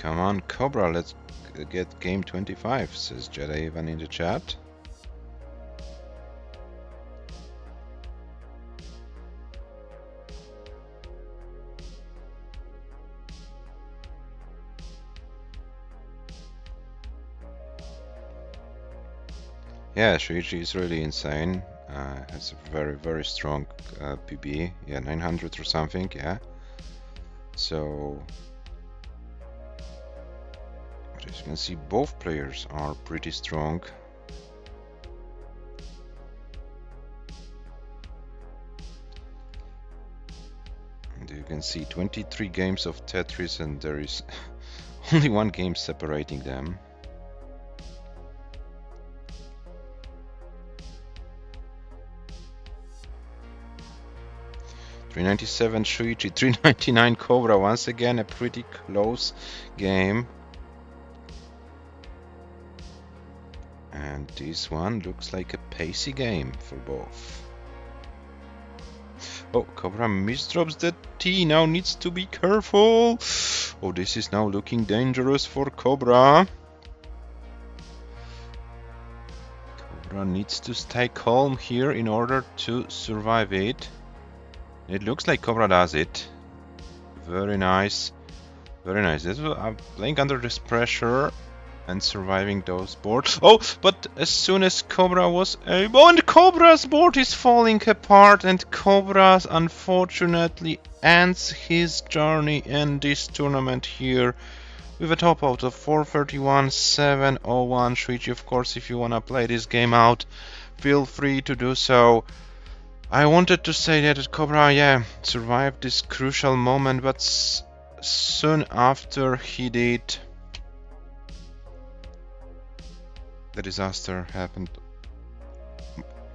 Come on, Cobra, let's get game 25, says Jedi Ivan in the chat. Yeah, Shuichi is really insane. Has a very strong PB. Yeah, 900 or something, yeah. So, but as you can see, both players are pretty strong. And you can see 23 games of Tetris, and there is only one game separating them. .397 Shuichi, 399 Cobra. Once again, a pretty close game. And this one looks like a pacey game for both. Oh, Cobra misdrops the T, now needs to be careful. Oh, this is now looking dangerous for Cobra. Cobra needs to stay calm here in order to survive it. It looks like Cobra does it. Very nice. Very nice. I'm playing under this pressure and surviving those boards. Oh, but as soon as Cobra was able... And Cobra's board is falling apart, and Cobra unfortunately ends his journey in this tournament here with a top out of 431, 701. Shuichi, of course, if you wanna play this game out, feel free to do so. I wanted to say that Cobra, yeah, survived this crucial moment, but soon after he did, the disaster happened.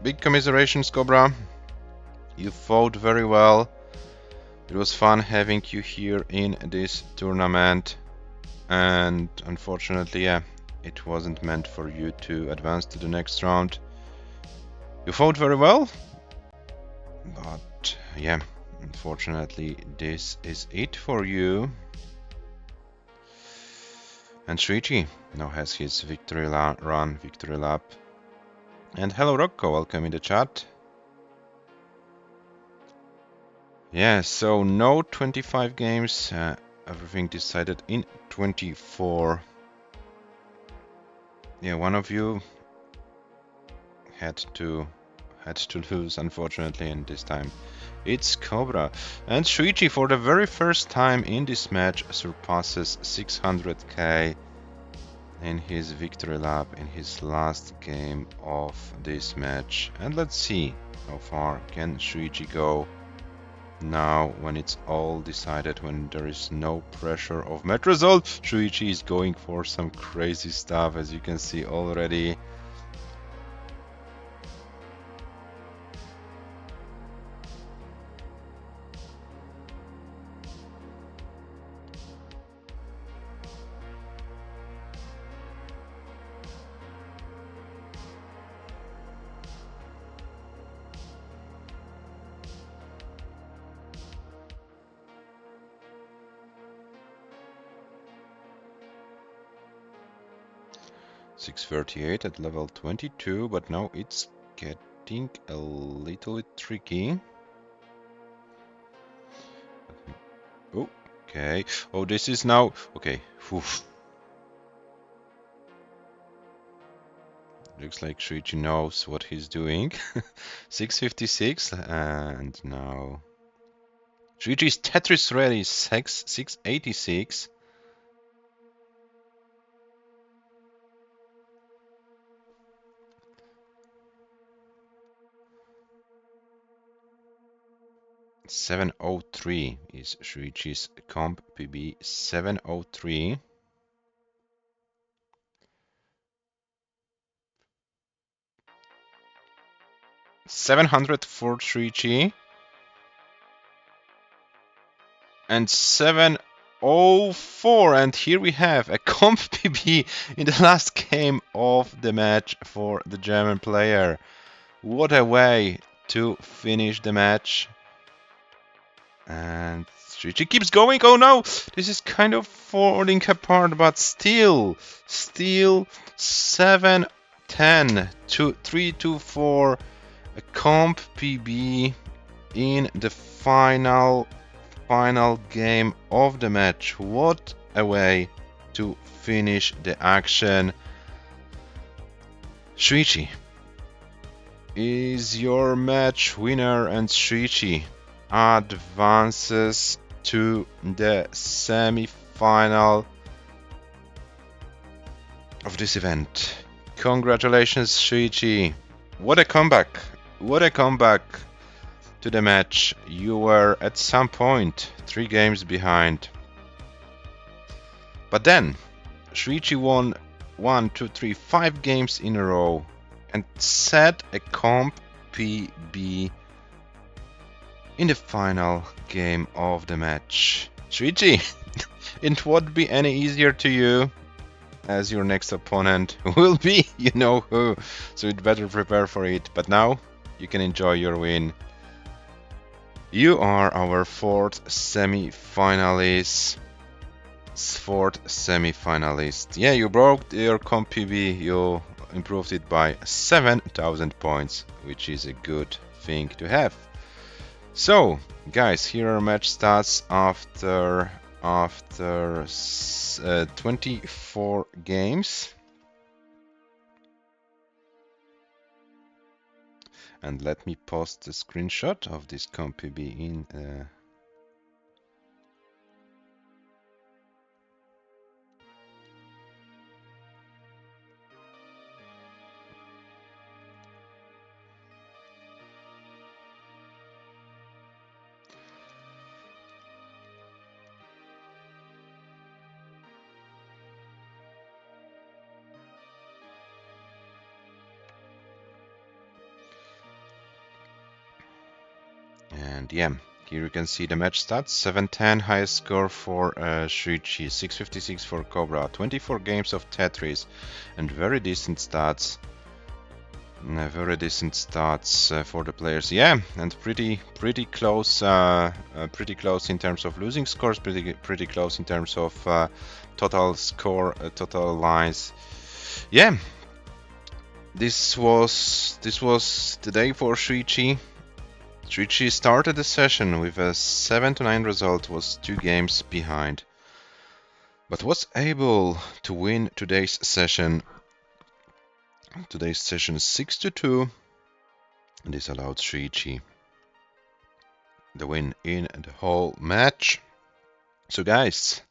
Big commiserations, Cobra. You fought very well. It was fun having you here in this tournament, and unfortunately, yeah, it wasn't meant for you to advance to the next round. You fought very well, but yeah, unfortunately, this is it for you. And Shuichi now has his victory run, victory lap. And hello Rocco, welcome in the chat. Yeah, so no 25 games, everything decided in 24. Yeah, one of you had to lose, unfortunately, and this time it's Cobra. And Shuichi, for the very first time in this match, surpasses 600k in his victory lap in his last game of this match. And let's see how far can Shuichi go now when it's all decided, when there is no pressure of match result. Shuichi is going for some crazy stuff, as you can see already. .638 at level 22, but now it's getting a little bit tricky. Okay. Oh, this is now... Okay. Oof. Looks like Shuichi knows what he's doing. 656, and now... Shuichi's Tetris ready, 686. 703 is Shuichi's comp PB. 703. $700 for Shuichi. And 704. And here we have a comp PB in the last game of the match for the German player. What a way to finish the match. And Shuichi keeps going. Oh no! This is kind of falling apart, but still 7-10 to 3-4. A comp PB in the final game of the match. What a way to finish the action. Shuichi is your match winner, and Shuichi advances to the semi-final of this event. Congratulations, Shuichi. What a comeback. What a comeback to the match. You were at some point 3 games behind. But then Shuichi won 5 games in a row and set a comp PB in the final game of the match. Shuichi, it won't be any easier to you, as your next opponent will be you know who, so you'd better prepare for it. But now you can enjoy your win. You are our 4th semi-finalist. Yeah, you broke your comp PB. You improved it by 7,000 points, which is a good thing to have. So, guys, here are match stats after 24 games. And let me post a screenshot of this comp PB in and yeah, here you can see the match stats. 710 highest score for Shuichi, 656 for Cobra, 24 games of Tetris, and very decent stats. For the players. Yeah, and pretty close in terms of losing scores, pretty close in terms of total score, total lines. Yeah, this was the day for Shuichi. Shuichi started the session with a 7-9 result, was 2 games behind, but was able to win today's session 6-2, and this allowed Shuichi the win in the whole match. So guys,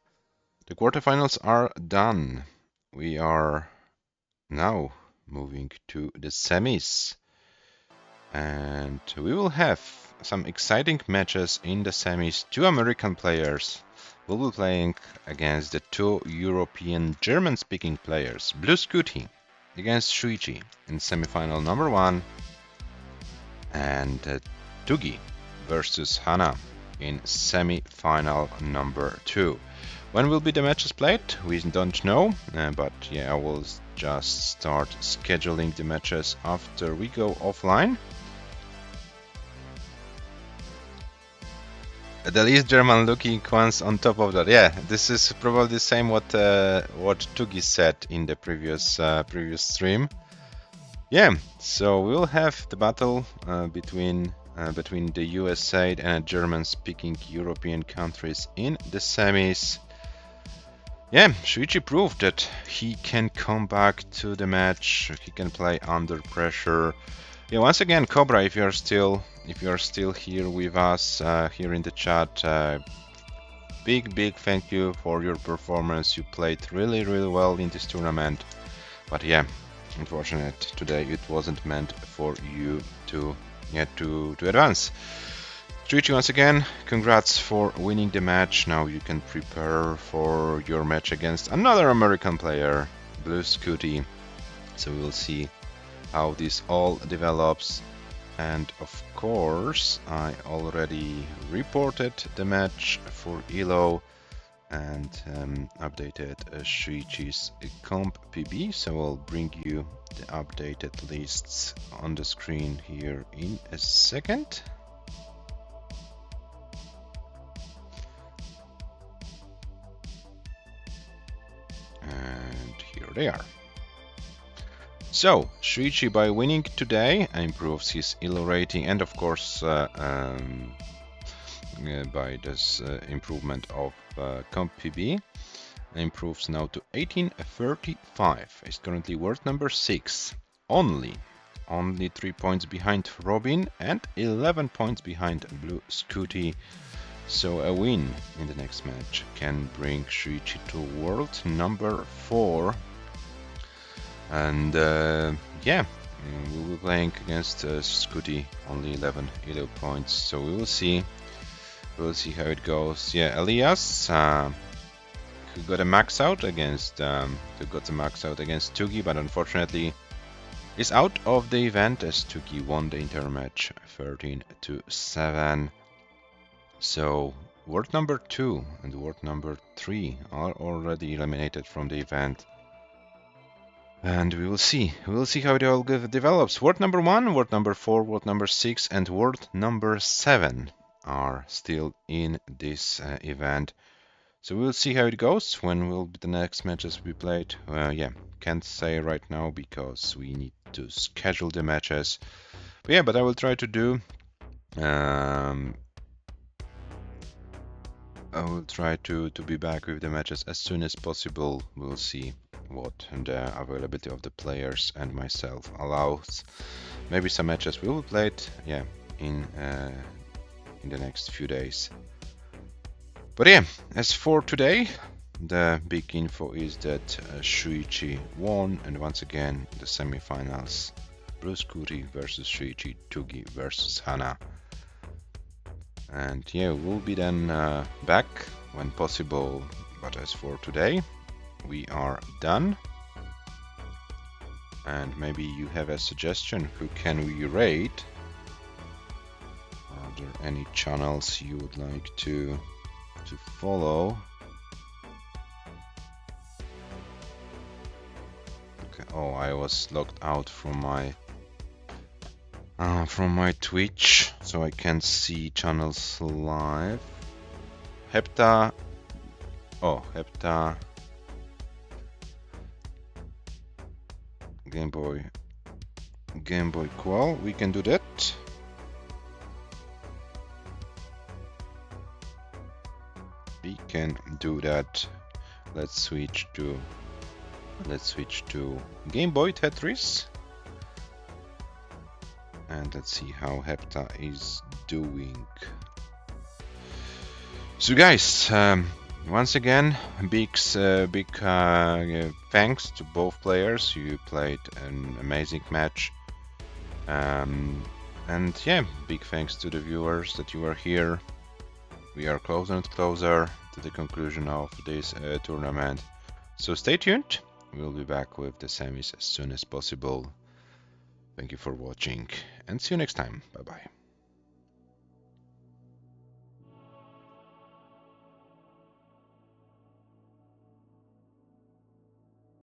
the quarterfinals are done. We are now moving to the semis, and we will have some exciting matches in the semis. 2 American players will be playing against the 2 European German-speaking players. Blue Scooty against Shuichi in semifinal number 1, and Tugi versus Hana in semi-final number 2. When will be the matches played? We don't know, but yeah, I will just start scheduling the matches after we go offline. The least German looking ones on top of that. Yeah, this is probably the same what Tugi said in the previous stream. Yeah, so we will have the battle between the USA and German-speaking European countries in the semis. Yeah, Shuichi proved that he can come back to the match. He can play under pressure. Yeah, once again, Cobra, if you are still here with us here in the chat, big thank you for your performance. You played really well in this tournament, but yeah, unfortunate today it wasn't meant for you to advance. Shuichi, once again, congrats for winning the match. Now you can prepare for your match against another American player, Blue Scooty. So we will see how this all develops. And of course, I already reported the match for ELO and updated Shuichi's comp PB. So I'll bring you the updated lists on the screen here in a second. And here they are. So, Shuichi, by winning today, improves his ELO rating and of course by this improvement of comp PB, improves now to 1835. He's currently world number 6, only 3 points behind Robin and 11 points behind Blue Scooty. So a win in the next match can bring Shuichi to world number 4. And yeah, we will be playing against Scooty, only 11 ELO points. So we will see. We'll see how it goes. Yeah, Elias, who got a max out against Tugi, but unfortunately is out of the event as Tugi won the intermatch 13-7. So world number 2 and world number 3 are already eliminated from the event. And we will see. We will see how it all develops. World number 1, world number 4, world number 6, and world number 7 are still in this event. So we'll see how it goes. When will be the next matches be played? Yeah, can't say right now because we need to schedule the matches. But yeah, but I will try to do. I will try to be back with the matches as soon as possible. We'll see what the availability of the players and myself allows. Maybe some matches will be played, yeah, in the next few days. But yeah, as for today, the big info is that Shuichi won, and once again the semifinals: Blue Scooty versus Shuichi, Tugi versus Hana. And yeah, we'll be then back when possible. But as for today, we are done. And maybe you have a suggestion, who can we raid? Are there any channels you would like to follow? Okay. Oh, I was logged out from my Twitch, so I can't see channels live. Hepta. Oh, Hepta. Game Boy Qual. We can do that. We can do that. Let's switch to Game Boy Tetris. And let's see how Hepta is doing. So guys, once again, big thanks to both players. You played an amazing match. And yeah, big thanks to the viewers that you are here. We are closer and closer to the conclusion of this tournament. So stay tuned. We'll be back with the semis as soon as possible. Thank you for watching and see you next time. Bye bye.